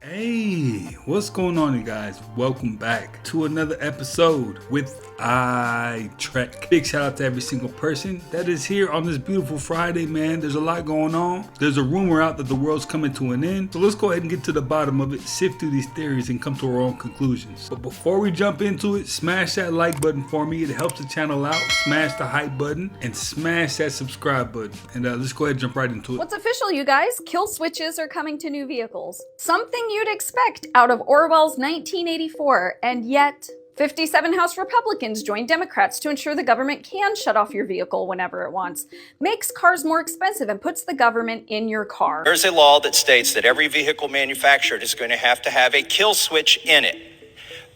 Hey, what's going on, you guys? Welcome back to another episode with iTrek. Big shout out to every single person that is here on this beautiful Friday, man. There's a lot going on. There's a rumor out that the world's coming to an end. So let's go ahead and get to the bottom of it, sift through these theories, and come to our own conclusions. But before we jump into it, smash that like button for me. It helps the channel out. Smash the hype button and smash that subscribe button. And let's go ahead and jump right into it. What's official, you guys? Kill switches are coming to new vehicles. Something you'd expect out of Orwell's 1984, and yet 57 House Republicans joined Democrats to ensure the government can shut off your vehicle whenever it wants, makes cars more expensive, and puts the government in your car. There's a law that states that every vehicle manufactured is going to have a kill switch in it.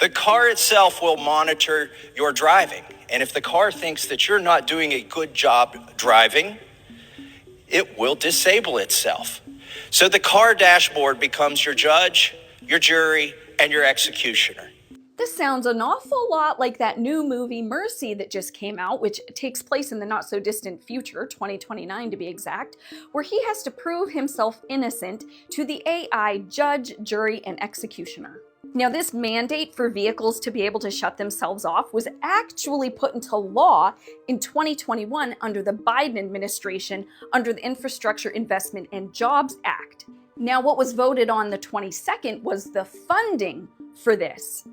The car itself will monitor your driving, and if the car thinks that you're not doing a good job driving, it will disable itself. So the car dashboard becomes your judge, your jury, and your executioner. This sounds an awful lot like that new movie Mercy that just came out, which takes place in the not so distant future, 2029 to be exact, where he has to prove himself innocent to the AI judge, jury, and executioner. Now, this mandate for vehicles to be able to shut themselves off was actually put into law in 2021 under the Biden administration under the Infrastructure Investment and Jobs Act. Now, what was voted on the 22nd was the funding for this,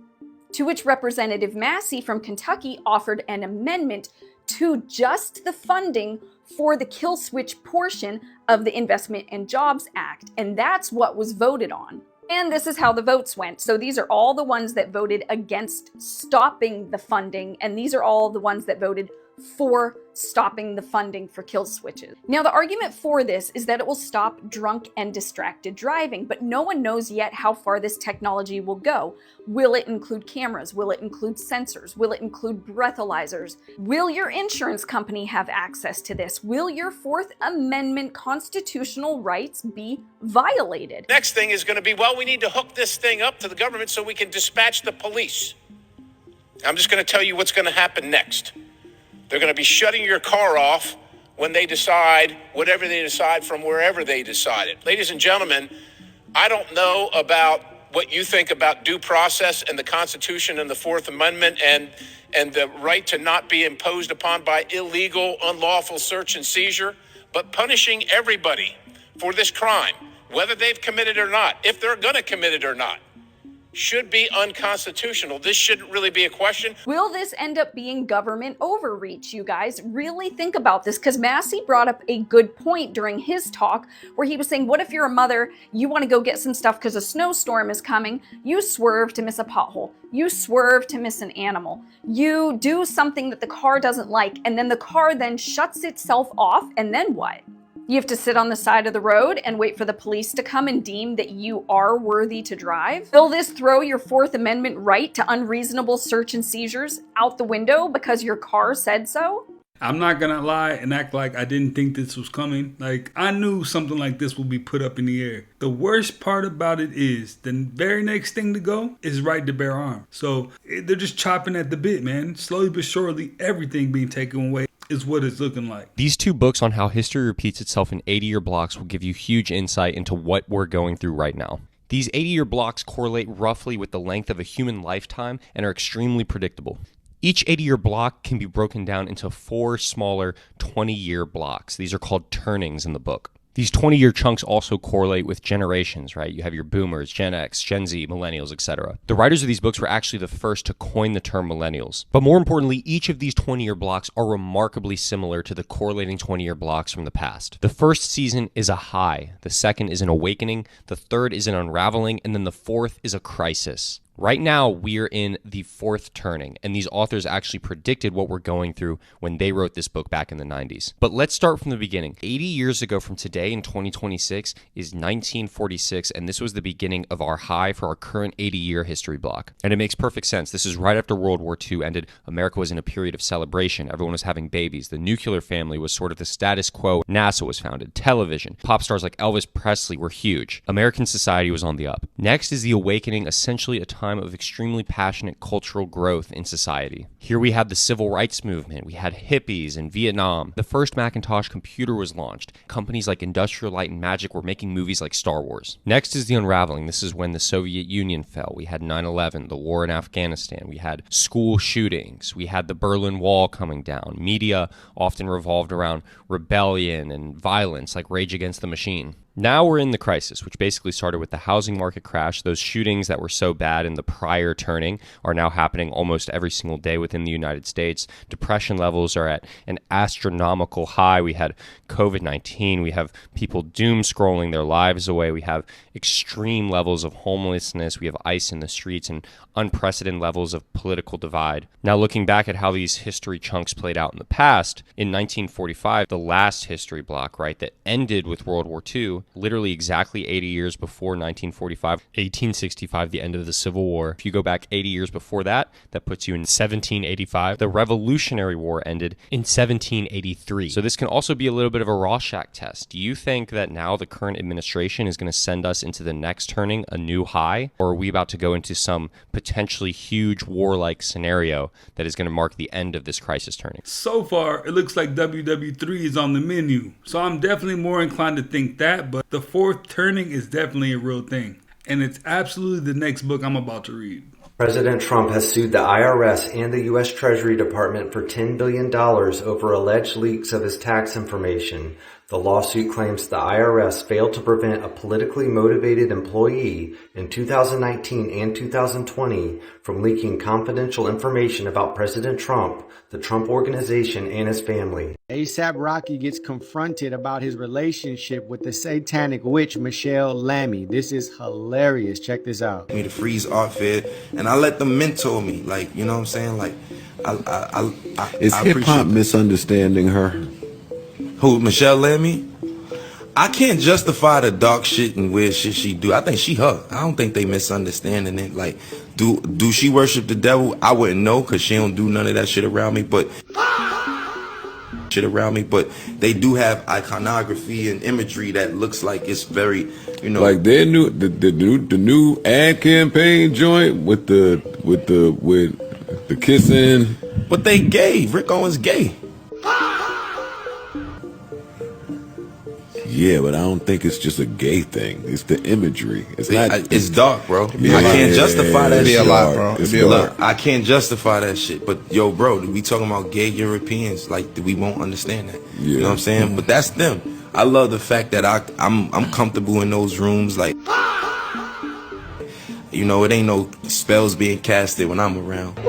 to which Representative Massey from Kentucky offered an amendment to just the funding for the kill switch portion of the Investment and Jobs Act, and that's what was voted on. And this is how the votes went. So these are all the ones that voted against stopping the funding, and these are all the ones that voted for stopping the funding for kill switches. Now, the argument for this is that it will stop drunk and distracted driving, but no one knows yet how far this technology will go. Will it include cameras? Will it include sensors? Will it include breathalyzers? Will your insurance company have access to this? Will your Fourth Amendment constitutional rights be violated? Next thing is going to be, well, we need to hook this thing up to the government so we can dispatch the police. I'm just going to tell you what's going to happen next. They're going to be shutting your car off when they decide whatever they decide from wherever they decided. Ladies and gentlemen, I don't know about what you think about due process and the Constitution and the Fourth Amendment and the right to not be imposed upon by illegal, unlawful search and seizure, but punishing everybody for this crime, whether they've committed it or not, if they're going to commit it or not, should be unconstitutional. This shouldn't really be a question. Will this end up being government overreach, you guys? Really think about this, because Massey brought up a good point during his talk where he was saying, what if you're a mother, you want to go get some stuff because a snowstorm is coming, you swerve to miss a pothole, you swerve to miss an animal, you do something that the car doesn't like, and then the car then shuts itself off, and then what? You have to sit on the side of the road and wait for the police to come and deem that you are worthy to drive? Will this throw your Fourth Amendment right to unreasonable search and seizures out the window because your car said so? I'm not gonna lie and act like I didn't think this was coming. Like, I knew something like this would be put up in the air. The worst part about it is the very next thing to go is right to bear arms. So they're just chopping at the bit, man. Slowly but surely, everything being taken away is what it's looking like. These two books on how history repeats itself in 80-year blocks will give you huge insight into what we're going through right now. These 80-year blocks correlate roughly with the length of a human lifetime and are extremely predictable. Each 80-year block can be broken down into 4 smaller 20-year blocks. These are called turnings in the book. These 20-year chunks also correlate with generations, right? You have your boomers, Gen X, Gen Z, millennials, etc. The writers of these books were actually the first to coin the term millennials. But more importantly, each of these 20-year blocks are remarkably similar to the correlating 20-year blocks from the past. The first season is a high, the second is an awakening, the third is an unraveling, and then the fourth is a crisis. Right now, we're in the 4th turning, and these authors actually predicted what we're going through when they wrote this book back in the 90s. But let's start from the beginning. 80 years ago from today in 2026 is 1946, and this was the beginning of our high for our current 80-year history block. And it makes perfect sense. This is right after World War II ended. America was in a period of celebration. Everyone was having babies. The nuclear family was sort of the status quo. NASA was founded. Television. Pop stars like Elvis Presley were huge. American society was on the up. Next is the awakening, essentially a time time of extremely passionate cultural growth in society. Here we had the civil rights movement, we had hippies in Vietnam. The first Macintosh computer was launched. Companies like Industrial Light and Magic were making movies like Star Wars. Next is the unraveling. This is when the Soviet Union fell. We had 9/11, the war in Afghanistan. We had school shootings. We had the Berlin Wall coming down. Media often revolved around rebellion and violence like Rage Against the Machine. Now we're in the crisis, which basically started with the housing market crash. Those shootings that were so bad in the prior turning are now happening almost every single day within the United States. Depression levels are at an astronomical high. We had COVID-19. We have people doom scrolling their lives away. We have extreme levels of homelessness. We have ICE in the streets and unprecedented levels of political divide. Now looking back at how these history chunks played out in the past, in 1945, the last history block, right, that ended with World War II, literally exactly 80 years before 1945, 1865, the end of the Civil War. If you go back 80 years before that, that puts you in 1785. The Revolutionary War ended in 1783. So this can also be a little bit of a Rorschach test. Do you think that now the current administration is going to send us into the next turning, a new high? Or are we about to go into some potentially huge warlike scenario that is going to mark the end of this crisis turning? So far, it looks like WW3 is on the menu. So I'm definitely more inclined to think that, but the fourth turning is definitely a real thing. And it's absolutely the next book I'm about to read. President Trump has sued the IRS and the U.S. Treasury Department for $10 billion over alleged leaks of his tax information. The lawsuit claims the IRS failed to prevent a politically motivated employee in 2019 and 2020 from leaking confidential information about President Trump, the Trump Organization, and his family. A$AP Rocky gets confronted about his relationship with the satanic witch Michelle Lammy. This is hilarious. Check this out. Me to freeze outfit, and I let them mentor me. Like, you know what I'm saying? Like, is hip hop misunderstanding her? Who, Michelle Lammy? I can't justify the dark shit and weird shit she do. I think she her. I don't think they misunderstanding it. Like, do she worship the devil? I wouldn't know, because she don't do none of that shit around me. But they do have iconography and imagery that looks like it's very, you know, like their new the new ad campaign joint with the kissing. But they gay. Rick Owens gay. Yeah, but I don't think it's just a gay thing. It's the imagery. It's not. It's dark, bro. I can't justify that shit. Look, I can't justify that shit. But yo, bro, we talking about gay Europeans? Like, we won't understand that. Yeah. You know what I'm saying? But that's them. I love the fact that I'm comfortable in those rooms. Like, you know, it ain't no spells being casted when I'm around.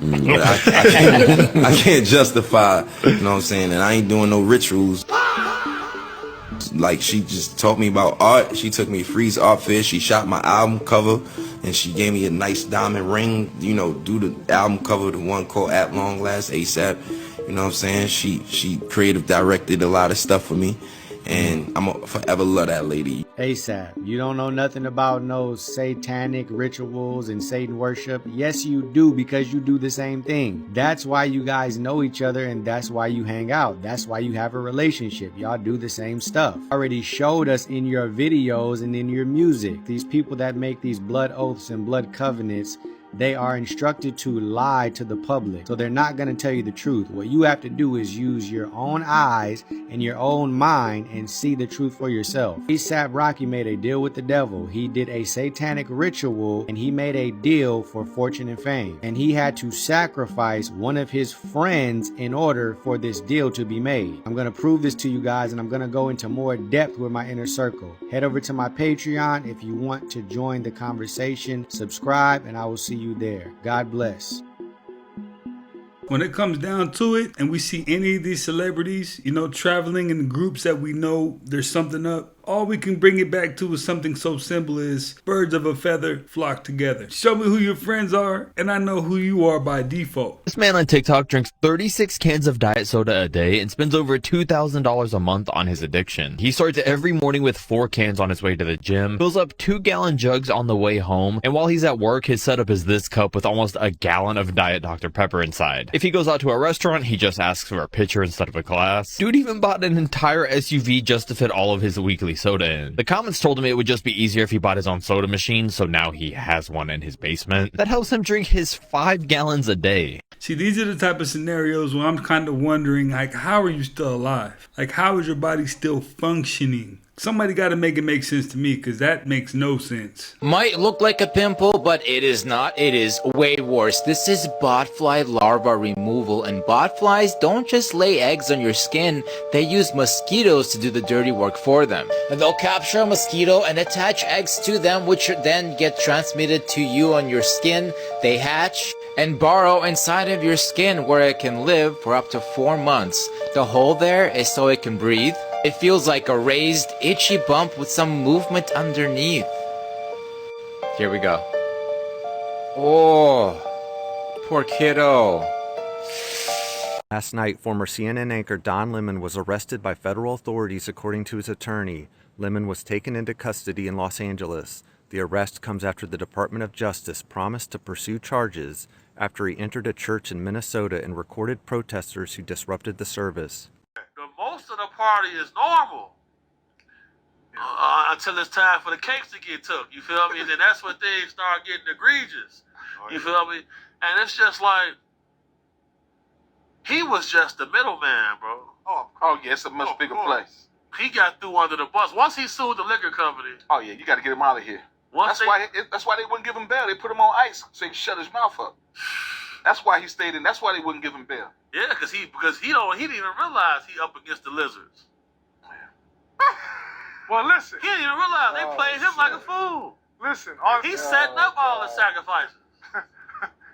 But I can't justify, you know what I'm saying, and I ain't doing no rituals. Like, she just taught me about art. She took me to Freeze Art Fair. She shot my album cover, and she gave me a nice diamond ring, you know, do the album cover, the one called At Long Last, A$AP. You know what I'm saying? She creative directed a lot of stuff for me. And I'm gonna forever love that lady. A$AP, you don't know nothing about no satanic rituals and Satan worship? Yes, you do, because you do the same thing. That's why you guys know each other, and that's why you hang out. That's why you have a relationship. Y'all do the same stuff. Already showed us in your videos and in your music. These people that make these blood oaths and blood covenants, they are instructed to lie to the public. So they're not going to tell you the truth. What you have to do is use your own eyes and your own mind and see the truth for yourself. A$AP Rocky made a deal with the devil. He did a satanic ritual, and he made a deal for fortune and fame. And he had to sacrifice one of his friends in order for this deal to be made. I'm going to prove this to you guys, and I'm going to go into more depth with my inner circle. Head over to my Patreon if you want to join the conversation. Subscribe, and I will see you there. God bless. When it comes down to it, and we see any of these celebrities, you know, traveling in groups that we know there's something up, all we can bring it back to is something so simple as birds of a feather flock together. Show me who your friends are, and I know who you are by default. This man on TikTok drinks 36 cans of diet soda a day and spends over $2,000 a month on his addiction. He starts every morning with 4 cans on his way to the gym, fills up 2-gallon jugs on the way home, and while he's at work, his setup is this cup with almost a gallon of Diet Dr. Pepper inside. If he goes out to a restaurant, he just asks for a pitcher instead of a glass. Dude even bought an entire SUV just to fit all of his weekly soda in. The comments told him it would just be easier if he bought his own soda machine, so now he has one in his basement that helps him drink his 5 gallons a day. See, these are the type of scenarios where I'm kind of wondering, like, how are you still alive? Like, how is your body still functioning? Somebody got to make it make sense to me, because that makes no sense. Might look like a pimple, but it is not. It is way worse. This is botfly larva removal, and botflies don't just lay eggs on your skin. They use mosquitoes to do the dirty work for them. And they'll capture a mosquito and attach eggs to them, which then get transmitted to you on your skin. They hatch and burrow inside of your skin, where it can live for up to 4 months. The hole there is so it can breathe. It feels like a raised, itchy bump with some movement underneath. Here we go. Oh, poor kiddo. Last night, former CNN anchor Don Lemon was arrested by federal authorities, according to his attorney. Lemon was taken into custody in Los Angeles. The arrest comes after the Department of Justice promised to pursue charges after he entered a church in Minnesota and recorded protesters who disrupted the service. Most of the party is normal until it's time for the cakes to get took. You feel me? And then that's when things start getting egregious. You feel me? And it's just like, he was just the middleman, bro. Oh yeah, it's a much bigger place. He got through under the bus. Once he sued the liquor company. Oh yeah, you got to get him out of here. That's why they wouldn't give him bail. They put him on ice so he could shut his mouth up. That's why he stayed in. That's why they wouldn't give him bail. Yeah, because he didn't even realize he up against the lizards. Well, listen. He didn't even realize they played him like a fool. Listen, he's setting up all the sacrifices.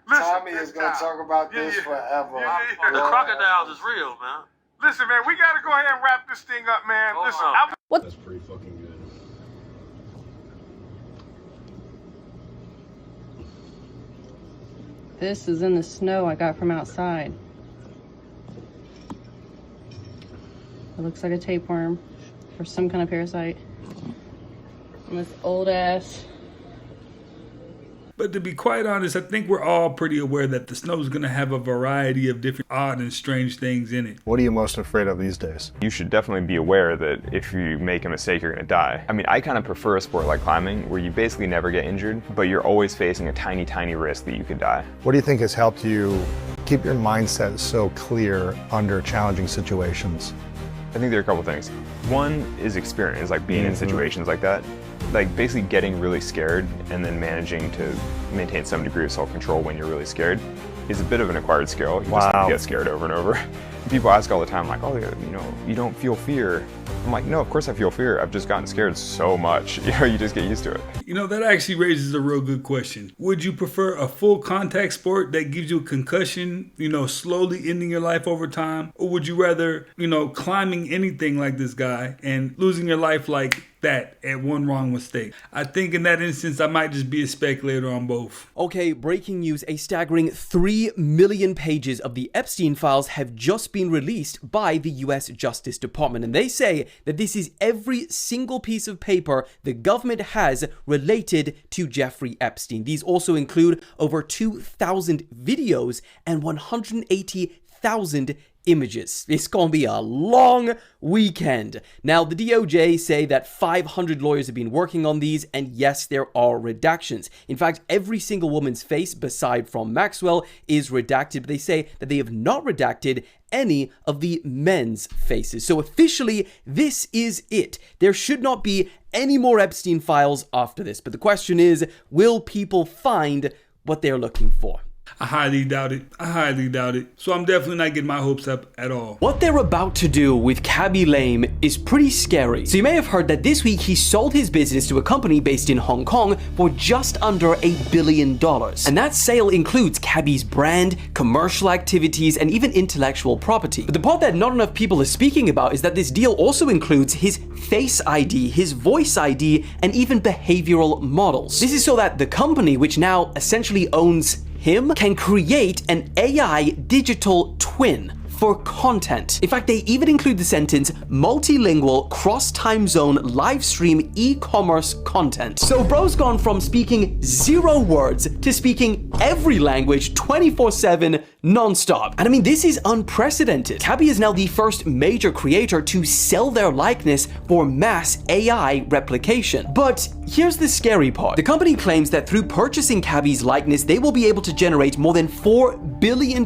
Tommy is going to talk about this forever. The crocodiles is real, man. Listen, man, we got to go ahead and wrap this thing up, man. Listen, That's pretty fucking good. This is in the snow I got from outside. It looks like a tapeworm or some kind of parasite. And this old ass. But to be quite honest, I think we're all pretty aware that the snow is going to have a variety of different odd and strange things in it. What are you most afraid of these days? You should definitely be aware that if you make a mistake, you're going to die. I mean, I kind of prefer a sport like climbing where you basically never get injured, but you're always facing a tiny, tiny risk that you could die. What do you think has helped you keep your mindset so clear under challenging situations? I think there are a couple things. One is experience, like being in situations like that. Like basically getting really scared and then managing to maintain some degree of self-control when you're really scared is a bit of an acquired skill. You just get scared over and over. People ask all the time, like, oh, you know, you don't feel fear. I'm like, no, of course I feel fear. I've just gotten scared so much. You know, you just get used to it. You know, that actually raises a real good question. Would you prefer a full contact sport that gives you a concussion, you know, slowly ending your life over time? Or would you rather, you know, climbing anything like this guy and losing your life like that at one wrong mistake? I think in that instance, I might just be a speculator on both. Okay, breaking news. A staggering 3 million pages of the Epstein files have just been released by the US Justice Department. And they say that this is every single piece of paper the government has related to Jeffrey Epstein. These also include over 2,000 videos and 180,000 images. It's gonna be a long weekend. Now, the DOJ say that 500 lawyers have been working on these, and yes, there are redactions. In fact, every single woman's face, beside from Maxwell, is redacted, but they say that they have not redacted any of the men's faces. So officially, this is it. There should not be any more Epstein files after this, but the question is, will people find what they're looking for? I highly doubt it. So I'm definitely not getting my hopes up at all. What they're about to do with Khaby Lame is pretty scary. So you may have heard that this week he sold his business to a company based in Hong Kong for just under $1 billion. And that sale includes Khaby's brand, commercial activities, and even intellectual property. But the part that not enough people are speaking about is that this deal also includes his Face ID, his Voice ID, and even behavioral models. This is so that the company, which now essentially owns him, can create an AI digital twin for content. In fact, they even include the sentence multilingual, cross-time zone, live stream, e-commerce content. So bro's gone from speaking 0 words to speaking every language 24/7, non-stop. And I mean, this is unprecedented. Kaby is now the first major creator to sell their likeness for mass AI replication. But here's the scary part. The company claims that through purchasing Kaby's likeness, they will be able to generate more than $4 billion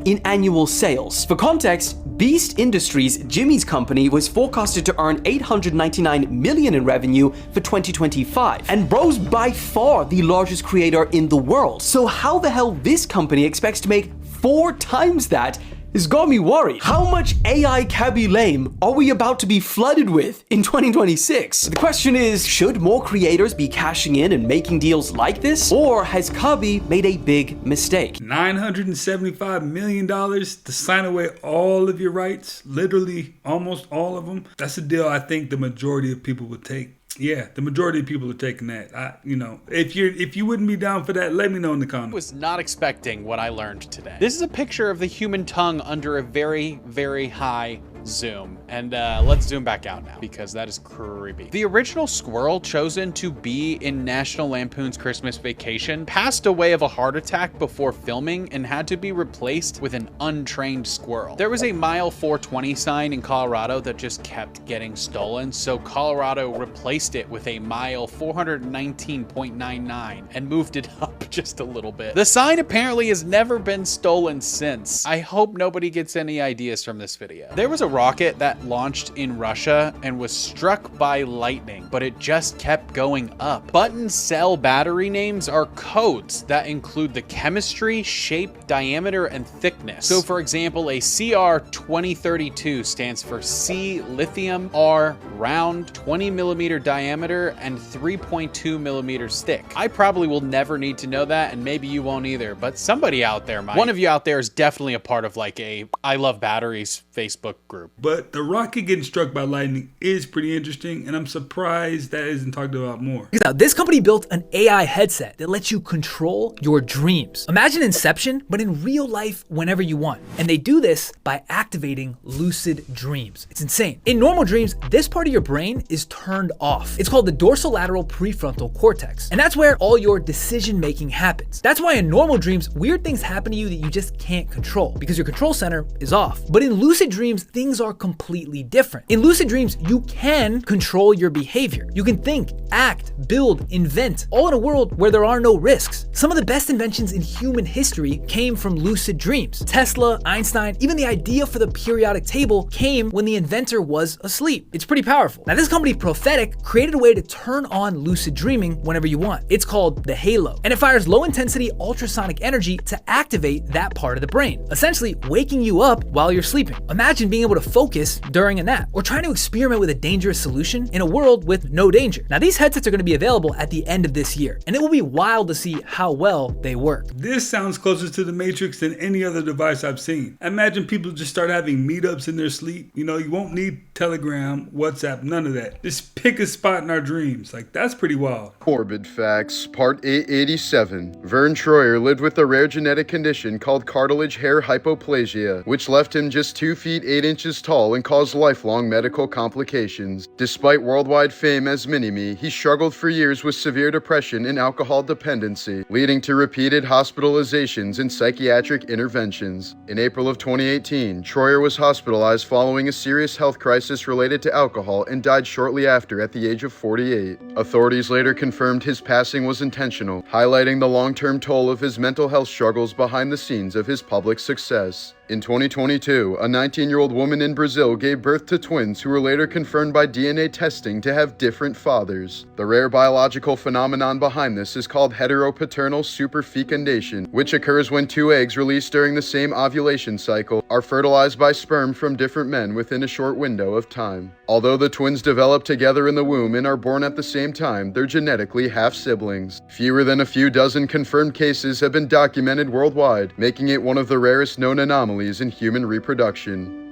in annual sales. For context, Beast Industries, Jimmy's company, was forecasted to earn $899 million in revenue for 2025. And bro's by far the largest creator in the world. So how the hell this company expects to make 4 times that has got me worried. How much AI Kaby lame are we about to be flooded with in 2026? The question is, should more creators be cashing in and making deals like this? Or has Kaby made a big mistake? $975 million to sign away all of your rights, literally almost all of them. That's a deal I think the majority of people would take. Yeah, the majority of people are taking that. If you wouldn't be down for that, let me know in the comments. I was not expecting what I learned today. This is a picture of the human tongue under a very, very high zoom. And let's zoom back out now because that is creepy. The original squirrel chosen to be in National Lampoon's Christmas Vacation passed away of a heart attack before filming and had to be replaced with an untrained squirrel. There was a mile 420 sign in Colorado that just kept getting stolen, so Colorado replaced it with a mile 419.99 and moved it up just a little bit. The sign apparently has never been stolen since. I hope nobody gets any ideas from this video. There was a rocket that launched in Russia and was struck by lightning, but it just kept going up. Button cell battery names are codes that include the chemistry, shape, diameter, and thickness. So for example, a CR2032 stands for C lithium, R round, 20 millimeter diameter, and 3.2 millimeters thick. I probably will never need to know that, and maybe you won't either, but somebody out there might. One of you out there is definitely a part of like a I Love Batteries Facebook group. But the rocket getting struck by lightning is pretty interesting, and I'm surprised that isn't talked about more. Now, this company built an AI headset that lets you control your dreams. Imagine Inception, but in real life whenever you want. And they do this by activating lucid dreams. It's insane. In normal dreams, this part of your brain is turned off. It's called the dorsolateral prefrontal cortex. And that's where all your decision making happens. That's why in normal dreams, weird things happen to you that you just can't control because your control center is off. But in lucid dreams, things are completely different. In lucid dreams, you can control your behavior. You can think, act, build, invent, all in a world where there are no risks. Some of the best inventions in human history came from lucid dreams. Tesla, Einstein, even the idea for the periodic table came when the inventor was asleep. It's pretty powerful. Now, this company, Prophetic, created a way to turn on lucid dreaming whenever you want. It's called the Halo, and it fires low-intensity ultrasonic energy to activate that part of the brain, essentially waking you up while you're sleeping. Imagine being able to focus during a nap, or trying to experiment with a dangerous solution in a world with no danger. Now, these headsets are going to be available at the end of this year, and it will be wild to see how well they work. This sounds closer to the Matrix than any other device I've seen. Imagine people just start having meetups in their sleep. You won't need Telegram, WhatsApp, none of that. Just pick a spot in our dreams. Like, that's pretty wild. Morbid Facts, Part 887. Vern Troyer lived with a rare genetic condition called cartilage hair hypoplasia, which left him just 2 feet 8 inches tall and caused lifelong medical complications. Despite worldwide fame as Mini-Me, he struggled for years with severe depression and alcohol dependency, leading to repeated hospitalizations and psychiatric interventions. In April of 2018, Troyer was hospitalized following a serious health crisis related to alcohol and died shortly after at the age of 48. Authorities later confirmed his passing was intentional, highlighting the long-term toll of his mental health struggles behind the scenes of his public success. In 2022, a 19-year-old woman in Brazil gave birth to twins who were later confirmed by DNA testing to have different fathers. The rare biological phenomenon behind this is called heteropaternal superfecundation, which occurs when 2 eggs released during the same ovulation cycle are fertilized by sperm from different men within a short window of time. Although the twins develop together in the womb and are born at the same time, they're genetically half-siblings. Fewer than a few dozen confirmed cases have been documented worldwide, making it one of the rarest known anomalies in human reproduction.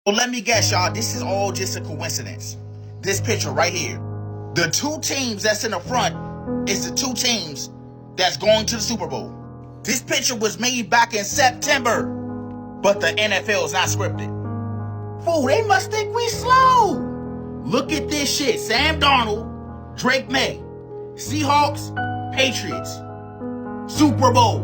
Well, let me guess, y'all, this is all just a coincidence. This picture right here. The 2 teams that's in the front is the 2 teams that's going to the Super Bowl. This picture was made back in September, but the NFL is not scripted. Fool, they must think we slow. Look at this shit. Sam Darnold, Drake May, Seahawks, Patriots, Super Bowl.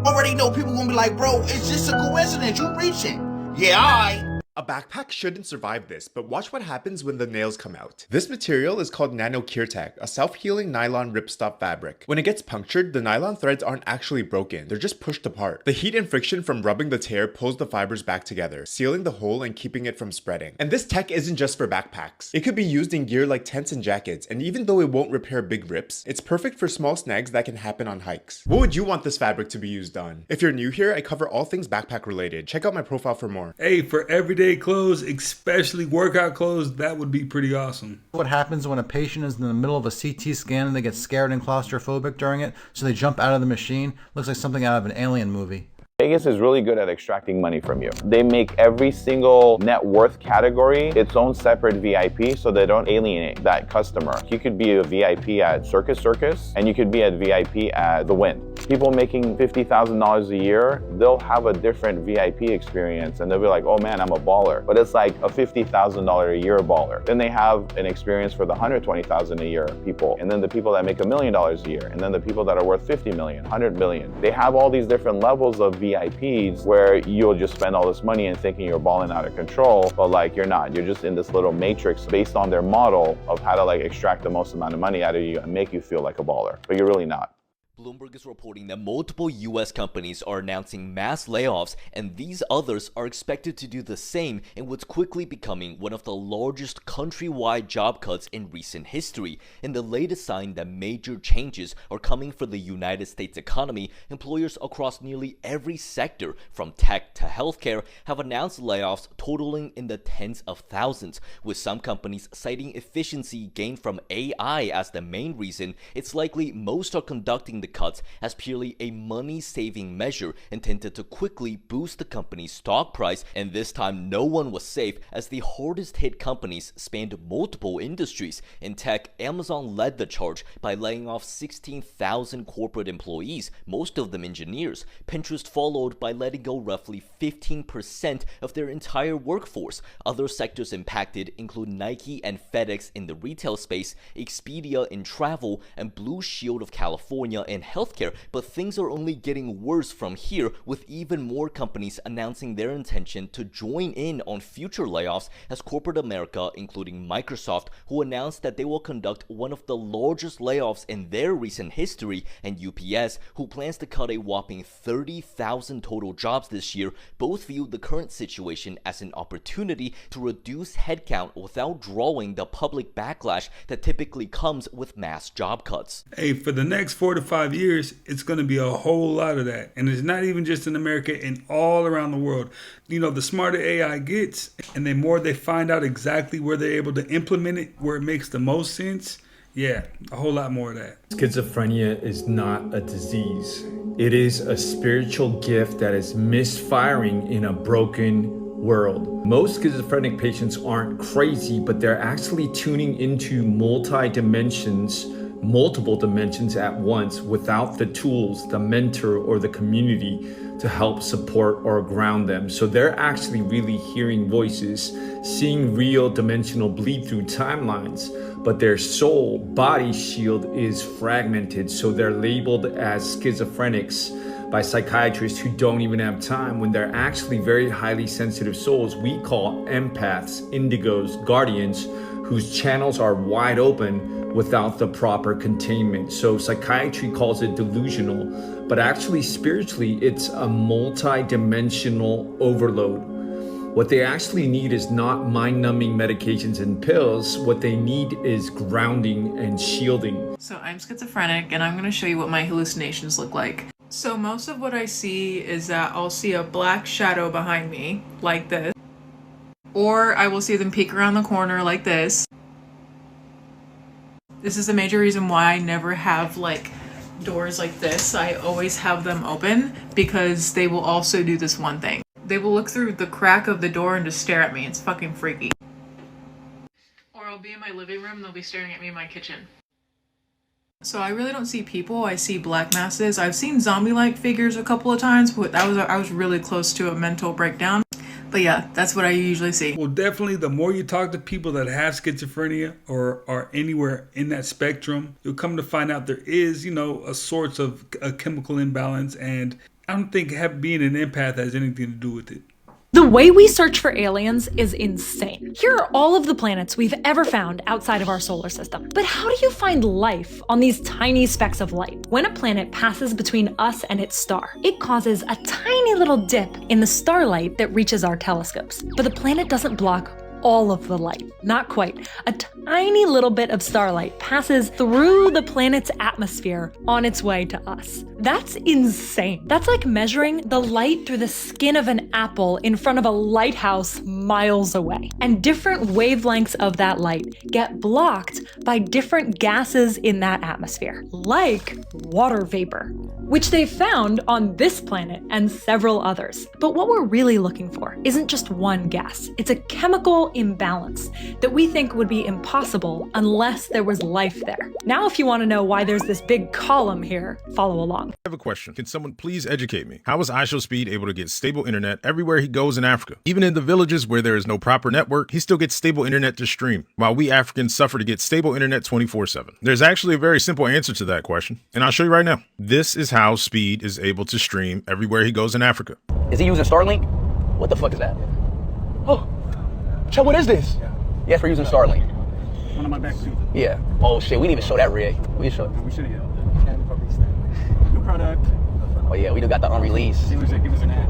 already know people gonna be like, bro, it's just a coincidence. You reaching. Yeah, alright. A backpack shouldn't survive this, but watch what happens when the nails come out. This material is called NanoCureTech, a self-healing nylon ripstop fabric. When it gets punctured, the nylon threads aren't actually broken, they're just pushed apart. The heat and friction from rubbing the tear pulls the fibers back together, sealing the hole and keeping it from spreading. And this tech isn't just for backpacks. It could be used in gear like tents and jackets, and even though it won't repair big rips, it's perfect for small snags that can happen on hikes. What would you want this fabric to be used on? If you're new here, I cover all things backpack related. Check out my profile for more. Hey, for everyday clothes, especially workout clothes, that would be pretty awesome. What happens when a patient is in the middle of a CT scan and they get scared and claustrophobic during it, so they jump out of the machine? Looks like something out of an alien movie. Vegas is really good at extracting money from you. They make every single net worth category its own separate VIP so they don't alienate that customer. You could be a VIP at Circus and you could be at VIP at The Wynn. People making $50,000 a year, they'll have a different VIP experience and they'll be like, oh man, I'm a baller. But it's like a $50,000 a year baller. Then they have an experience for the $120,000 a year people. And then the people that make $1 million a year. And then the people that are worth 50 million, 100 million. They have all these different levels of VIPs where you'll just spend all this money and thinking you're balling out of control, but like you're not. You're just in this little matrix based on their model of how to like extract the most amount of money out of you and make you feel like a baller, but you're really not. Bloomberg is reporting that multiple U.S. companies are announcing mass layoffs, and these others are expected to do the same in what's quickly becoming one of the largest countrywide job cuts in recent history. And the latest sign that major changes are coming for the United States economy, employers across nearly every sector, from tech to healthcare, have announced layoffs totaling in the tens of thousands, with some companies citing efficiency gained from AI as the main reason. It's likely most are conducting the cuts as purely a money-saving measure intended to quickly boost the company's stock price, and this time no one was safe as the hardest hit companies spanned multiple industries. In tech, Amazon led the charge by laying off 16,000 corporate employees, most of them engineers. Pinterest followed by letting go roughly 15% of their entire workforce. Other sectors impacted include Nike and FedEx in the retail space, Expedia in travel, and Blue Shield of California in healthcare. But things are only getting worse from here, with even more companies announcing their intention to join in on future layoffs, as corporate America, including Microsoft, who announced that they will conduct one of the largest layoffs in their recent history, and UPS, who plans to cut a whopping 30,000 total jobs this year, both view the current situation as an opportunity to reduce headcount without drawing the public backlash that typically comes with mass job cuts. Hey, for the next 4 to 5 years, it's going to be a whole lot of that. And it's not even just in America, and all around the world. You know, the smarter AI gets, and the more they find out exactly where they're able to implement it, where it makes the most sense, yeah, a whole lot more of that. Schizophrenia is not a disease. It is a spiritual gift that is misfiring in a broken world. Most schizophrenic patients aren't crazy, but they're actually tuning into multiple dimensions at once without the tools, the mentor, or the community to help support or ground them. So they're actually really hearing voices, seeing real dimensional bleed through timelines, but their soul body shield is fragmented. So they're labeled as schizophrenics by psychiatrists who don't even have time, when they're actually very highly sensitive souls we call empaths, indigos, guardians, whose channels are wide open without the proper containment. So psychiatry calls it delusional, but actually spiritually it's a multi-dimensional overload. What they actually need is not mind-numbing medications and pills. What they need is grounding and shielding. So I'm schizophrenic, and I'm going to show you what my hallucinations look like. So most of what I see is that I'll see a black shadow behind me, like this. Or I will see them peek around the corner like this. This is a major reason why I never have like doors like this. I always have them open because they will also do this one thing. They will look through the crack of the door and just stare at me. It's fucking freaky. Or I'll be in my living room and they'll be staring at me in my kitchen. So I really don't see people, I see black masses. I've seen zombie-like figures a couple of times, but I was really close to a mental breakdown. But yeah, that's what I usually see. Well, definitely the more you talk to people that have schizophrenia or are anywhere in that spectrum, you'll come to find out there is, you know, a source of a chemical imbalance, and I don't think being an empath has anything to do with it. The way we search for aliens is insane. Here are all of the planets we've ever found outside of our solar system. But how do you find life on these tiny specks of light? When a planet passes between us and its star, it causes a tiny little dip in the starlight that reaches our telescopes. But the planet doesn't block all of the light. Not quite. A tiny little bit of starlight passes through the planet's atmosphere on its way to us. That's insane. That's like measuring the light through the skin of an apple in front of a lighthouse miles away. And different wavelengths of that light get blocked by different gases in that atmosphere, like water vapor, which they found on this planet and several others. But what we're really looking for isn't just one gas. It's a chemical imbalance that we think would be impossible unless there was life there. Now, if you want to know why there's this big column here, follow along. I have a question. Can someone please educate me? How is IShowSpeed able to get stable internet everywhere he goes in Africa? Even in the villages where there is no proper network, he still gets stable internet to stream, while we Africans suffer to get stable internet 24/7. There's actually a very simple answer to that question, and I'll show you right now. This is how Speed is able to stream everywhere he goes in Africa. Is he using Starlink? What the fuck is that? Oh, Chad, what is this? Yes, we're using Starlink. One of my back seat. Yeah. Oh shit, we didn't even show that rig. We show. We should have. New product. Oh yeah, we do got the unreleased. Give us an ad.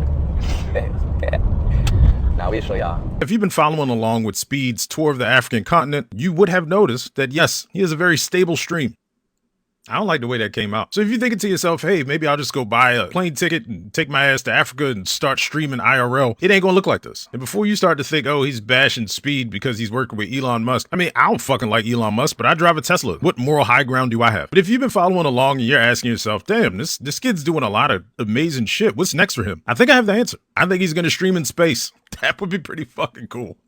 Now we'll show y'all. If you've been following along with Speed's tour of the African continent, you would have noticed that yes, he has a very stable stream. I don't like the way that came out. So if you're thinking to yourself, hey, maybe I'll just go buy a plane ticket and take my ass to Africa and start streaming IRL, it ain't gonna look like this. And before you start to think, oh, he's bashing Speed because he's working with Elon Musk. I mean, I don't fucking like Elon Musk, but I drive a Tesla. What moral high ground do I have? But if you've been following along and you're asking yourself, damn, this kid's doing a lot of amazing shit. What's next for him? I think I have the answer. I think he's gonna stream in space. That would be pretty fucking cool.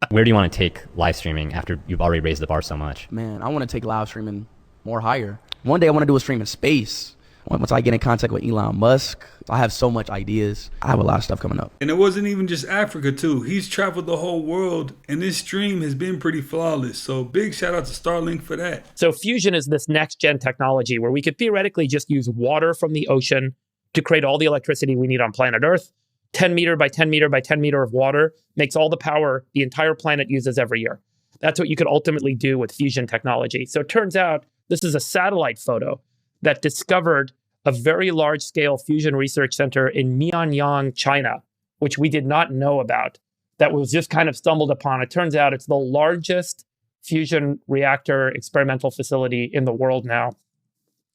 Where do you want to take live streaming after you've already raised the bar so much? Man, I want to take live streaming more higher. One day I want to do a stream in space. Once I get in contact with Elon Musk, I have so much ideas. I have a lot of stuff coming up. And it wasn't even just Africa too. He's traveled the whole world, and this stream has been pretty flawless. So big shout out to Starlink for that. So fusion is this next gen technology where we could theoretically just use water from the ocean to create all the electricity we need on planet Earth. 10 meter by 10 meter by 10 meter of water makes all the power the entire planet uses every year. That's what you could ultimately do with fusion technology. So it turns out this is a satellite photo that discovered a very large-scale fusion research center in Mianyang, China, which we did not know about, that was just kind of stumbled upon. It turns out it's the largest fusion reactor experimental facility in the world now,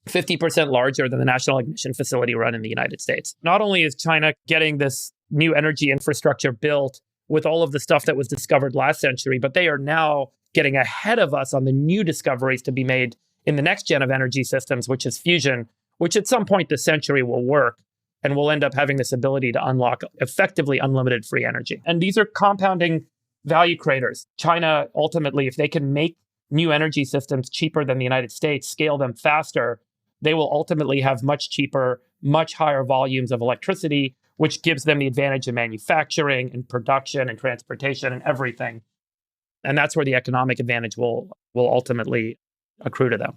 50% larger than the National Ignition Facility run in the United States. Not only is China getting this new energy infrastructure built with all of the stuff that was discovered last century, but they are now getting ahead of us on the new discoveries to be made in the next gen of energy systems, which is fusion, which at some point this century will work, and we'll end up having this ability to unlock effectively unlimited free energy. And these are compounding value creators. China, ultimately, if they can make new energy systems cheaper than the United States, scale them faster, they will ultimately have much cheaper, much higher volumes of electricity, which gives them the advantage in manufacturing and production and transportation and everything. And that's where the economic advantage will ultimately accrue to them.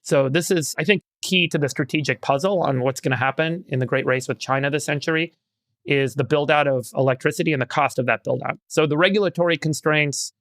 So this is, I think, key to the strategic puzzle on what's going to happen in the Great Race with China this century is the build out of electricity and the cost of that build out. So the regulatory constraints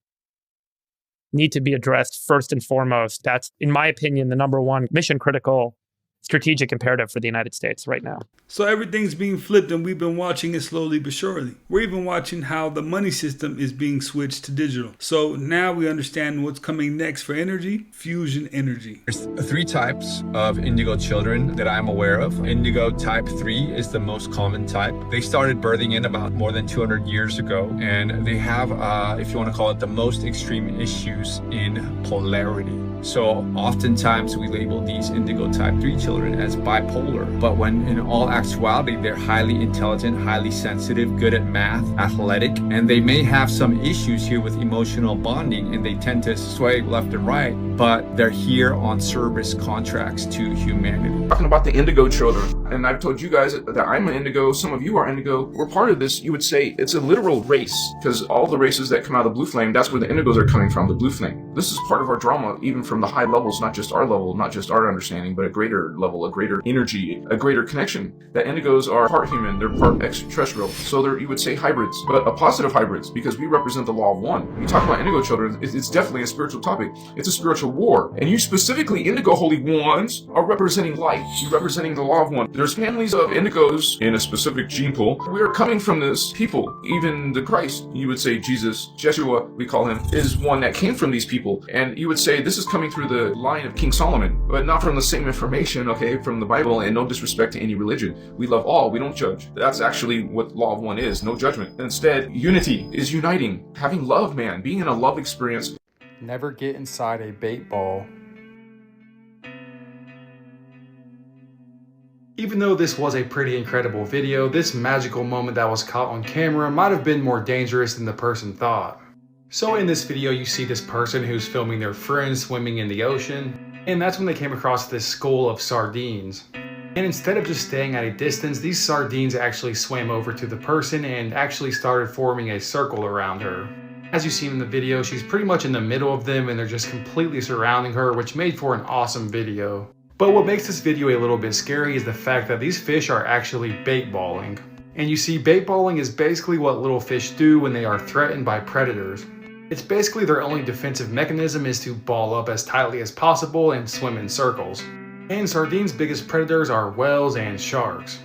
need to be addressed first and foremost. That's, in my opinion, the number one mission critical strategic imperative for the United States right now. So everything's being flipped, and we've been watching it slowly but surely. We're even watching how the money system is being switched to digital. So now we understand what's coming next for energy: fusion energy. There's 3 types of indigo children that I'm aware of. Indigo type 3 is the most common type. They started birthing in about more than 200 years ago, and they have, if you want to call it, the most extreme issues in polarity. So oftentimes we label these indigo type 3 children as bipolar, but when in all actuality, they're highly intelligent, highly sensitive, good at math, athletic, and they may have some issues here with emotional bonding, and they tend to sway left and right, but they're here on service contracts to humanity. Talking about the indigo children, and I've told you guys that I'm an indigo, some of you are indigo, we're part of this. You would say it's a literal race, because all the races that come out of the blue flame, that's where the indigos are coming from, the blue flame. This is part of our drama, even from the high levels, not just our level, not just our understanding, but a greater level, a greater energy, a greater connection. That indigos are part human, they're part extraterrestrial. So they're, you would say, hybrids, but a positive hybrids, because we represent the law of one. When you talk about indigo children, it's definitely a spiritual topic. It's a spiritual war. And you specifically, indigo holy ones, are representing light. You're representing the law of one. There's families of indigos in a specific gene pool. We are coming from this people. Even the Christ, you would say Jesus, Jeshua, we call him, is one that came from these people. And you would say this is coming through the line of King Solomon, but not from the same information, okay, from the Bible, and no disrespect to any religion. We love all, we don't judge. That's actually what law of one is, no judgment. Instead, unity is uniting, having love, man, being in a love experience. Never get inside a bait ball. Even though this was a pretty incredible video, this magical moment that was caught on camera might have been more dangerous than the person thought. So in this video, you see this person who's filming their friends swimming in the ocean, and that's when they came across this school of sardines. And instead of just staying at a distance, these sardines actually swam over to the person and actually started forming a circle around her. As you see in the video, she's pretty much in the middle of them and they're just completely surrounding her, which made for an awesome video. But what makes this video a little bit scary is the fact that these fish are actually bait balling. And you see, bait balling is basically what little fish do when they are threatened by predators. It's basically their only defensive mechanism is to ball up as tightly as possible and swim in circles. And sardines' biggest predators are whales and sharks.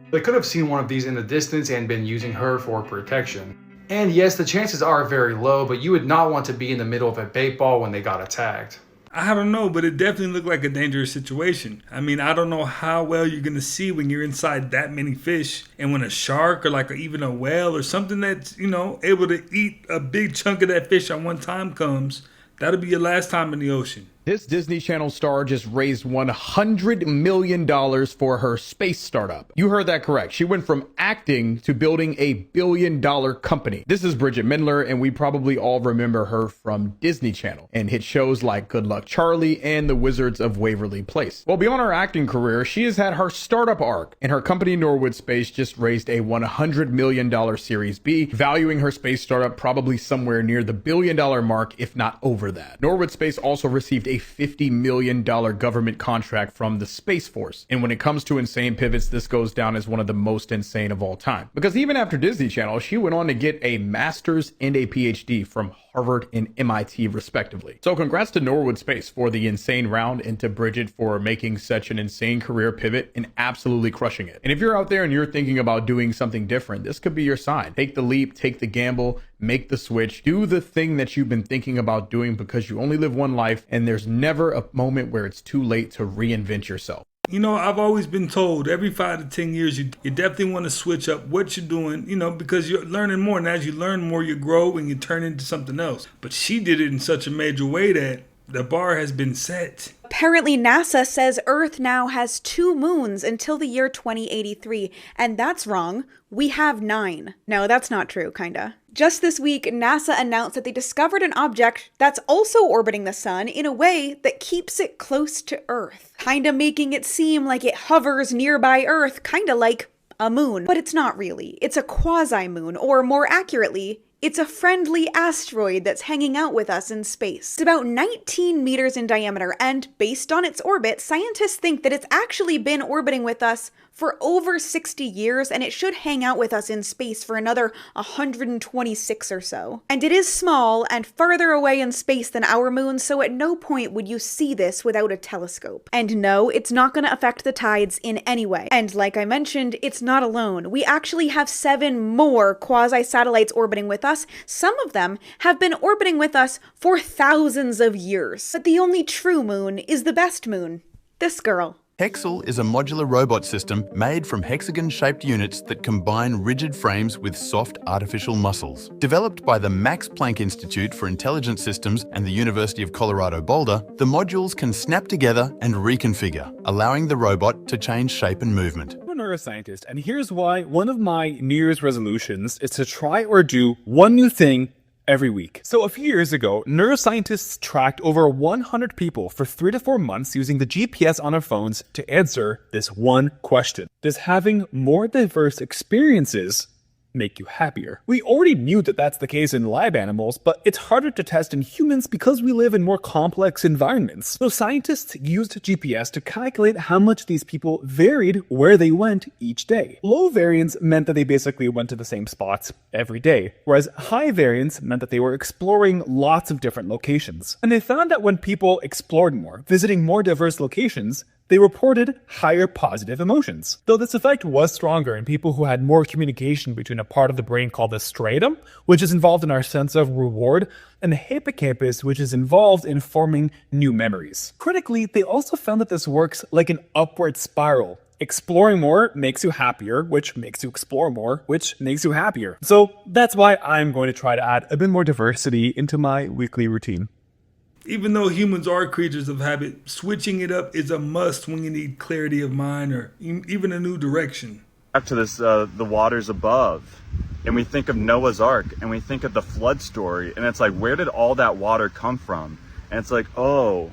They could have seen one of these in the distance and been using her for protection. And yes, the chances are very low, but you would not want to be in the middle of a bait ball when they got attacked. I don't know, but it definitely looked like a dangerous situation. I mean, I don't know how well you're going to see when you're inside that many fish. And when a shark or like even a whale or something that's, able to eat a big chunk of that fish at one time comes, that'll be your last time in the ocean. This Disney Channel star just raised $100 million for her space startup. You heard that correct. She went from acting to building a $1 billion company. This is Bridget Mendler, and we probably all remember her from Disney Channel and hit shows like Good Luck Charlie and The Wizards of Waverly Place. Well, beyond her acting career, she has had her startup arc, and her company Norwood Space just raised a $100 million Series B, valuing her space startup probably somewhere near the $1 billion mark, if not over that. Norwood Space also received a $50 million government contract from the Space Force. And when it comes to insane pivots, this goes down as one of the most insane of all time. Because even after Disney Channel, she went on to get a master's and a PhD from Harvard and MIT respectively. So congrats to Norwood Space for the insane round and to Bridget for making such an insane career pivot and absolutely crushing it. And if you're out there and you're thinking about doing something different, this could be your sign. Take the leap, take the gamble, make the switch, do the thing that you've been thinking about doing because you only live one life and there's never a moment where it's too late to reinvent yourself. I've always been told every 5 to 10 years, you definitely want to switch up what you're doing, because you're learning more. And as you learn more, you grow and you turn into something else. But she did it in such a major way that the bar has been set. Apparently, NASA says Earth now has 2 moons until the year 2083, and that's wrong. We have 9. No, that's not true, kinda. Just this week, NASA announced that they discovered an object that's also orbiting the sun in a way that keeps it close to Earth, kinda making it seem like it hovers nearby Earth, kinda like a moon. But it's not really. It's a quasi-moon, or more accurately, it's a friendly asteroid that's hanging out with us in space. It's about 19 meters in diameter, and based on its orbit, scientists think that it's actually been orbiting with us for over 60 years, and it should hang out with us in space for another 126 or so. And it is small and farther away in space than our moon, so at no point would you see this without a telescope. And no, it's not going to affect the tides in any way. And like I mentioned, it's not alone. We actually have 7 more quasi-satellites orbiting with us. Some of them have been orbiting with us for thousands of years. But the only true moon is the best moon. This girl. Hexel is a modular robot system made from hexagon-shaped units that combine rigid frames with soft artificial muscles. Developed by the Max Planck Institute for Intelligent Systems and the University of Colorado Boulder, the modules can snap together and reconfigure, allowing the robot to change shape and movement. I'm a neuroscientist, and here's why one of my New Year's resolutions is to try or do one new thing every week. So a few years ago, neuroscientists tracked over 100 people for 3 to 4 months using the GPS on their phones to answer this one question. Does having more diverse experiences make you happier. We already knew that that's the case in live animals, but it's harder to test in humans because we live in more complex environments. So scientists used GPS to calculate how much these people varied where they went each day. Low variance meant that they basically went to the same spots every day, whereas high variance meant that they were exploring lots of different locations. And they found that when people explored more, visiting more diverse locations, they reported higher positive emotions. Though this effect was stronger in people who had more communication between a part of the brain called the striatum, which is involved in our sense of reward, and the hippocampus, which is involved in forming new memories. Critically, they also found that this works like an upward spiral. Exploring more makes you happier, which makes you explore more, which makes you happier. So that's why I'm going to try to add a bit more diversity into my weekly routine. Even though humans are creatures of habit, switching it up is a must when you need clarity of mind or even a new direction. Back to this, the waters above, and we think of Noah's Ark, and we think of the flood story, and it's like, where did all that water come from? And it's like, oh,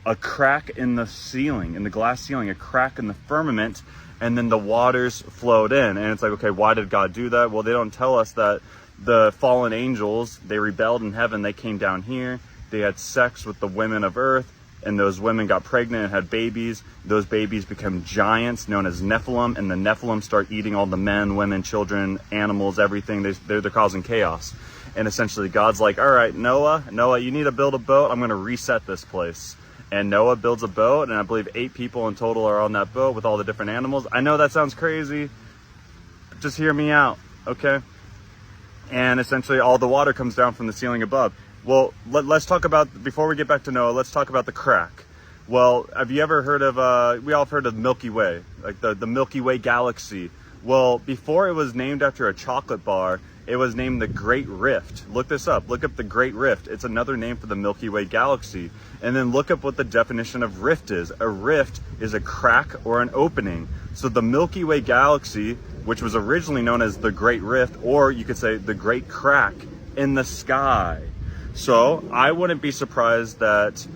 a crack in the ceiling, in the glass ceiling, a crack in the firmament, and then the waters flowed in. And it's like, okay, why did God do that? Well, they don't tell us that the fallen angels, they rebelled in heaven, they came down here. They had sex with the women of earth, and those women got pregnant and had babies. Those babies become giants known as Nephilim, and the Nephilim start eating all the men, women, children, animals, everything. They're causing chaos. And essentially God's like, all right, Noah, you need to build a boat. I'm going to reset this place. And Noah builds a boat, and I believe 8 people in total are on that boat with all the different animals. I know that sounds crazy. Just hear me out, okay? And essentially all the water comes down from the ceiling above. Well, let's talk about, before we get back to Noah, let's talk about the crack. Well, have you ever heard of, we all have heard of Milky Way, like the Milky Way galaxy. Well, before it was named after a chocolate bar, it was named the Great Rift. Look this up, look up the Great Rift. It's another name for the Milky Way galaxy. And then look up what the definition of rift is. A rift is a crack or an opening. So the Milky Way galaxy, which was originally known as the Great Rift, or you could say the Great Crack in the sky. So I wouldn't be surprised that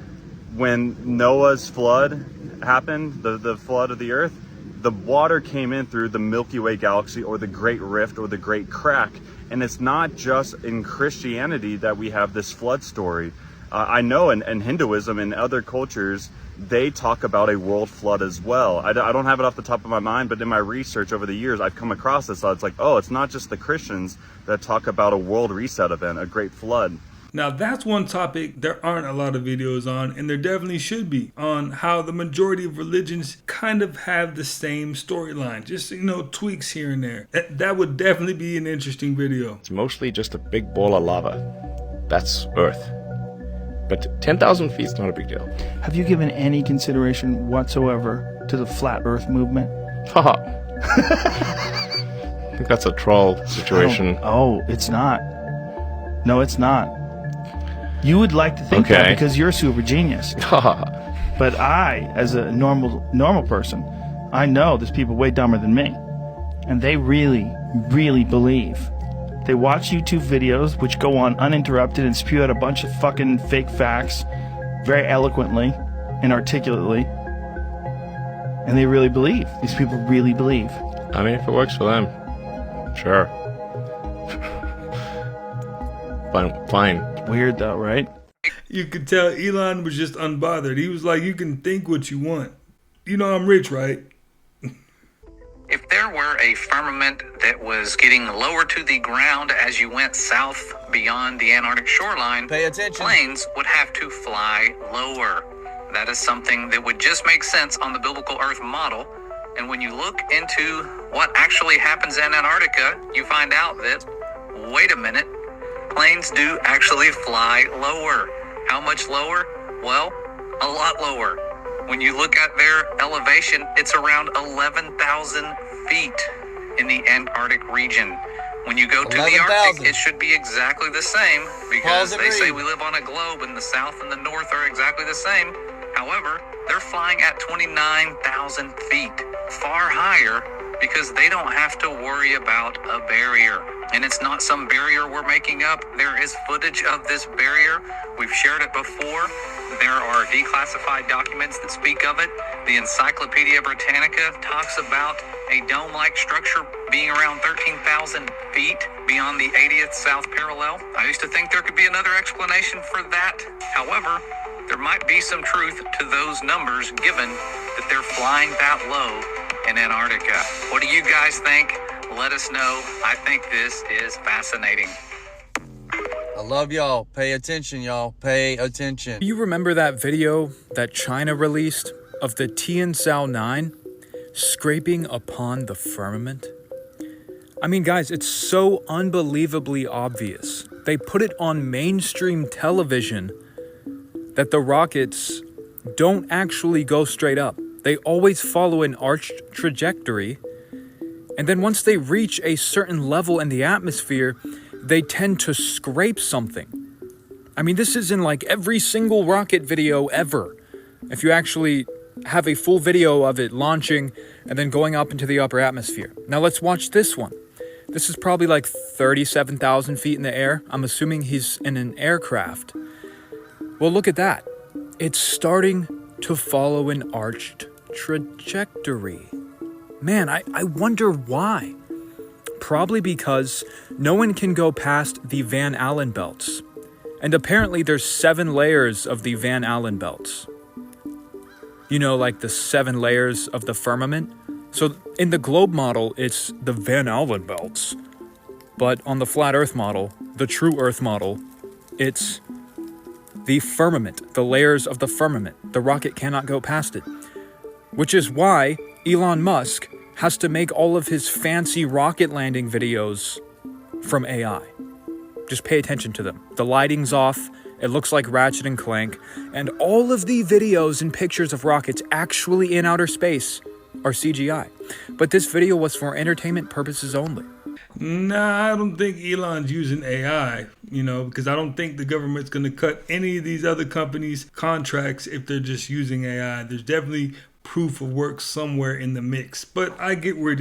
when Noah's flood happened, the flood of the earth, the water came in through the Milky Way galaxy or the Great Rift or the Great Crack. And it's not just in Christianity that we have this flood story. I know in Hinduism and other cultures, they talk about a world flood as well. I don't have it off the top of my mind, but in my research over the years, I've come across this. So it's like, oh, it's not just the Christians that talk about a world reset event, a great flood. Now that's one topic there aren't a lot of videos on, and there definitely should be, on how the majority of religions kind of have the same storyline, just, tweaks here and there. That would definitely be an interesting video. It's mostly just a big ball of lava. That's Earth. But 10,000 feet is not a big deal. Have you given any consideration whatsoever to the flat Earth movement? Haha. I think that's a troll situation. Oh, it's not. No, it's not. You would like to think that because you're a super genius. But I, as a normal person, I know there's people way dumber than me. And they really, really believe. They watch YouTube videos which go on uninterrupted and spew out a bunch of fucking fake facts very eloquently and articulately. And they really believe. These people really believe. I mean, if it works for them, sure. Fine. Weird though, right? You could tell Elon was just unbothered. He was like, you can think what you want. You know I'm rich, right? If there were a firmament that was getting lower to the ground as you went south beyond the Antarctic shoreline, pay attention. Planes would have to fly lower. That is something that would just make sense on the biblical Earth model. And when you look into what actually happens in Antarctica, you find out that, wait a minute, planes do actually fly lower. How much lower? Well, a lot lower. When you look at their elevation, it's around 11,000 feet in the Antarctic region. When you go to the Arctic, it should be exactly the same because they say we live on a globe and the south and the north are exactly the same. However, they're flying at 29,000 feet, far higher, because they don't have to worry about a barrier. And it's not some barrier we're making up. There is footage of this barrier. We've shared it before. There are declassified documents that speak of it. The Encyclopedia Britannica talks about a dome-like structure being around 13,000 feet beyond the 80th south parallel. I used to think there could be another explanation for that. However, there might be some truth to those numbers given that they're flying that low in Antarctica. What do you guys think? Let us know. I think this is fascinating. I love y'all. Pay attention, y'all. Pay attention. Do you remember that video that China released of the Tianzhou 9 scraping upon the firmament? I mean, guys, it's so unbelievably obvious. They put it on mainstream television that the rockets don't actually go straight up. They always follow an arched trajectory. And then once they reach a certain level in the atmosphere, they tend to scrape something. I mean, this is in like every single rocket video ever. If you actually have a full video of it launching and then going up into the upper atmosphere. Now let's watch this one. This is probably like 37,000 feet in the air. I'm assuming he's in an aircraft. Well, look at that. It's starting to follow an arched trajectory. Man, I wonder why. Probably because no one can go past the Van Allen belts. And apparently there's 7 layers of the Van Allen belts. You know, like the 7 layers of the firmament. So in the globe model, it's the Van Allen belts. But on the flat Earth model, the true Earth model, it's the firmament, the layers of the firmament. The rocket cannot go past it. Which is why Elon Musk has to make all of his fancy rocket landing videos from AI. Just pay attention to them. The lighting's off, it looks like Ratchet and Clank, and all of the videos and pictures of rockets actually in outer space are CGI. But this video was for entertainment purposes only. Nah, I don't think Elon's using AI, because I don't think the government's going to cut any of these other companies' contracts if they're just using AI. There's definitely proof of work somewhere in the mix, but I get what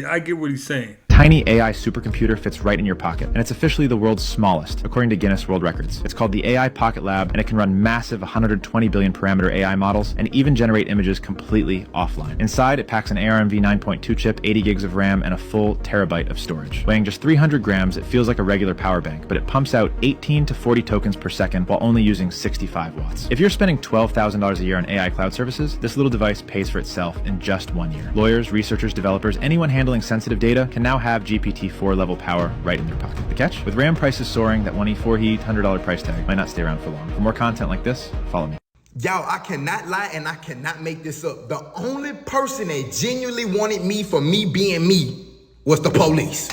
he's saying. Tiny AI supercomputer fits right in your pocket, and it's officially the world's smallest, according to Guinness World Records. It's called the AI Pocket Lab, and it can run massive 120 billion parameter AI models and even generate images completely offline. Inside, it packs an ARM v9.2 chip, 80 gigs of RAM, and a full terabyte of storage. Weighing just 300 grams, it feels like a regular power bank, but it pumps out 18 to 40 tokens per second while only using 65 watts. If you're spending $12,000 a year on AI cloud services, this little device pays for itself in just 1 year. Lawyers, researchers, developers, anyone handling sensitive data can now have GPT-4 level power right in their pocket. The catch? With RAM prices soaring, that $1,400 price tag might not stay around for long. For more content like this, follow me. Y'all, I cannot lie and I cannot make this up. The only person that genuinely wanted me for me being me was the police.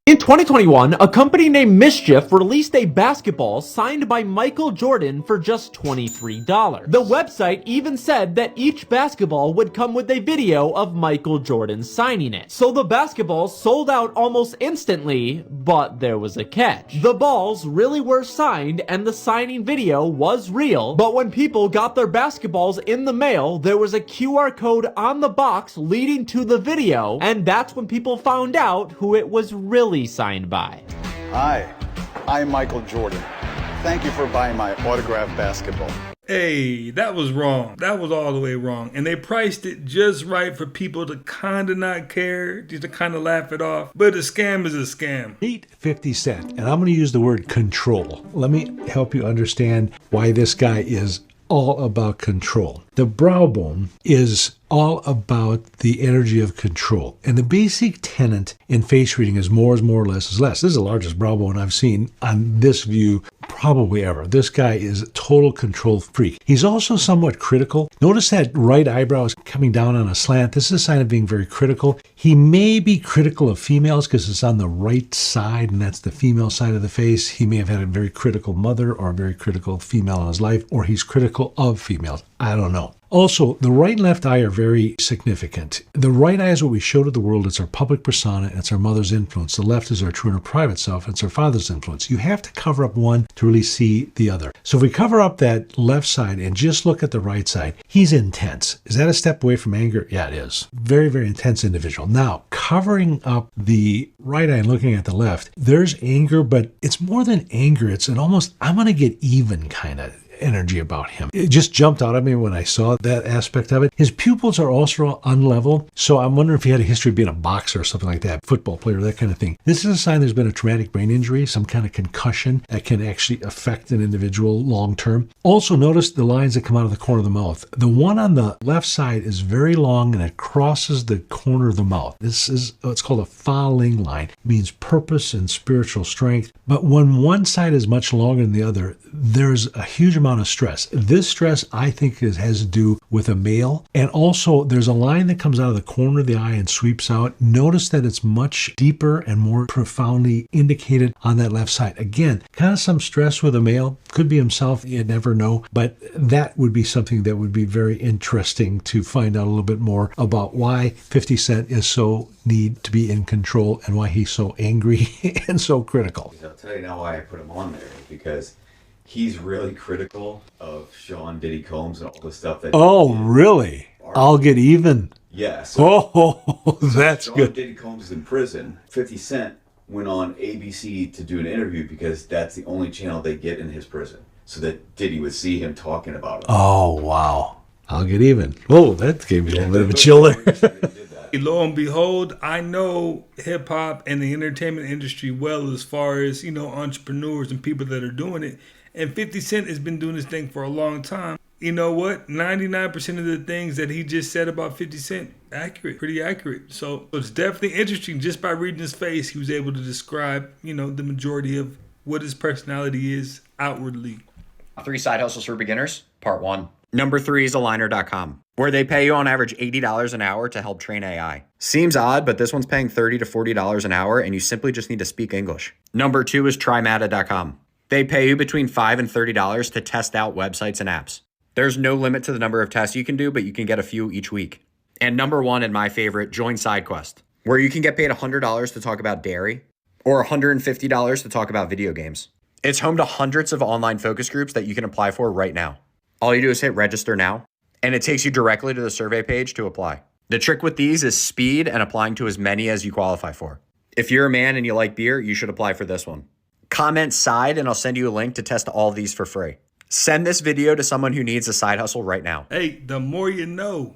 In 2021, a company named Mischief released a basketball signed by Michael Jordan for just $23. The website even said that each basketball would come with a video of Michael Jordan signing it. So the basketball sold out almost instantly, but there was a catch. The balls really were signed and the signing video was real, but when people got their basketballs in the mail, there was a QR code on the box leading to the video, and that's when people found out who it was really signed by. Hi, I'm Michael Jordan. Thank you for buying my autographed basketball. Hey, that was wrong. That was all the way wrong. And they priced it just right for people to kind of not care, just to kind of laugh it off. But a scam is a scam. 50 Cent, and I'm going to use the word control. Let me help you understand why this guy is all about control. The brow bone is all about the energy of control. And the basic tenet in face reading is more is more, less is less. This is the largest brow bone I've seen on this view probably ever. This guy is a total control freak. He's also somewhat critical. Notice that right eyebrow is coming down on a slant. This is a sign of being very critical. He may be critical of females because it's on the right side, and that's the female side of the face. He may have had a very critical mother or a very critical female in his life, or he's critical of females. I don't know. Also, the right and left eye are very significant. The right eye is what we show to the world. It's our public persona. It's our mother's influence. The left is our true and our private self. It's our father's influence. You have to cover up one to really see the other. So if we cover up that left side and just look at the right side, he's intense. Is that a step away from anger? Yeah, it is. Very, very intense individual. Now, covering up the right eye and looking at the left, there's anger, but it's more than anger. It's an almost, I'm going to get even kind of. energy about him. It just jumped out at me when I saw that aspect of it. His pupils are also unlevel, so I'm wondering if he had a history of being a boxer or something like that, football player, that kind of thing. This is a sign there's been a traumatic brain injury, some kind of concussion that can actually affect an individual long term. Also notice the lines that come out of the corner of the mouth. The one on the left side is very long and it crosses the corner of the mouth. This is what's called a Fa Ling line. It means purpose and spiritual strength. But when one side is much longer than the other, there's a huge amount of stress. This stress, I think, has to do with a male. And also, there's a line that comes out of the corner of the eye and sweeps out. Notice that it's much deeper and more profoundly indicated on that left side. Again, kind of some stress with a male. Could be himself, you never know. But that would be something that would be very interesting to find out a little bit more about why 50 Cent is so need to be in control and why he's so angry and so critical. I'll tell you now why I put him on there, because he's really critical of Sean Diddy Combs and all the stuff that. Oh, really? I'll get even. Yeah. That's Sean good. Diddy Combs is in prison. 50 Cent went on ABC to do an interview because that's the only channel they get in his prison, so that Diddy would see him talking about it. Oh, wow. I'll get even. Oh, that gave me a little bit of a chill there. Lo and behold, I know hip hop and the entertainment industry well, as far as, entrepreneurs and people that are doing it. And 50 Cent has been doing this thing for a long time. You know what? 99% of the things that he just said about 50 Cent, accurate, pretty accurate. So it's definitely interesting. Just by reading his face, he was able to describe, the majority of what his personality is outwardly. 3 side hustles for beginners, part 1. Number 3 is Aligner.com, where they pay you on average $80 an hour to help train AI. Seems odd, but this one's paying $30 to $40 an hour, and you simply just need to speak English. Number 2 is TryMata.com. They pay you between $5 and $30 to test out websites and apps. There's no limit to the number of tests you can do, but you can get a few each week. And number 1, and my favorite, join SideQuest, where you can get paid $100 to talk about dairy or $150 to talk about video games. It's home to hundreds of online focus groups that you can apply for right now. All you do is hit register now, and it takes you directly to the survey page to apply. The trick with these is speed and applying to as many as you qualify for. If you're a man and you like beer, you should apply for this one. Comment side and I'll send you a link to test all of these for free. Send this video to someone who needs a side hustle right now. Hey, the more you know.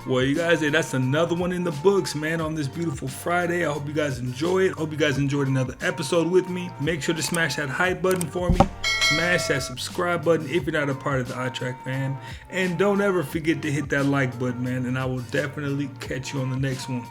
Well, you guys, that's another one in the books, man, on this beautiful Friday. I hope you guys enjoy it. Hope you guys enjoyed another episode with me. Make sure to smash that hype button for me. Smash that subscribe button if you're not a part of the iTrack fam. And don't ever forget to hit that like button, man. And I will definitely catch you on the next one.